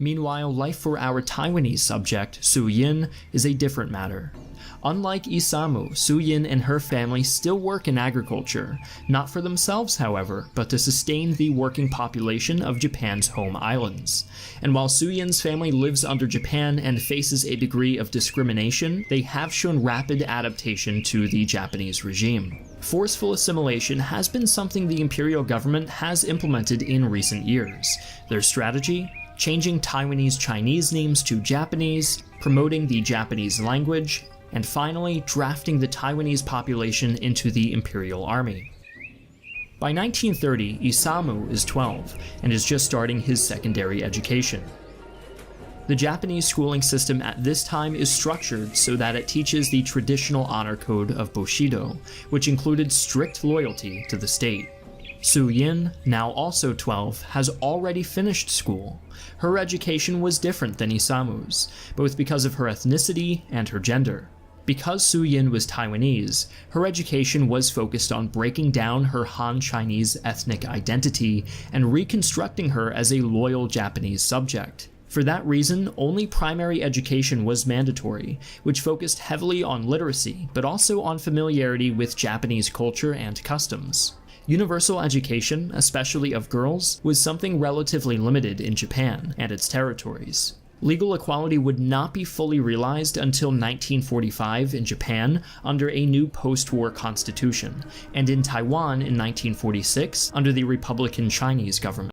Meanwhile, life for our Taiwanese subject, Su Yin, is a different matter. Unlike Isamu, Su Yin and her family still work in agriculture, not for themselves however, but to sustain the working population of Japan's home islands. And while Su Yin's family lives under Japan and faces a degree of discrimination, they have shown rapid adaptation to the Japanese regime. Forceful assimilation has been something the imperial government has implemented in recent years. Their strategy? Changing Taiwanese Chinese names to Japanese, promoting the Japanese language, and finally drafting the Taiwanese population into the imperial army. By 1930, Isamu is 12 and is just starting his secondary education. The Japanese schooling system at this time is structured so that it teaches the traditional honor code of Bushido, which included strict loyalty to the state. Su Yin, now also 12, has already finished school. Her education was different than Isamu's, both because of her ethnicity and her gender. Because Su Yin was Taiwanese, her education was focused on breaking down her Han Chinese ethnic identity and reconstructing her as a loyal Japanese subject. For that reason, only primary education was mandatory, which focused heavily on literacy, but also on familiarity with Japanese culture and customs. Universal education, especially of girls, was something relatively limited in Japan and its territories. Legal equality would not be fully realized until 1945 in Japan under a new post-war constitution, and in Taiwan in 1946 under the Republican Chinese government.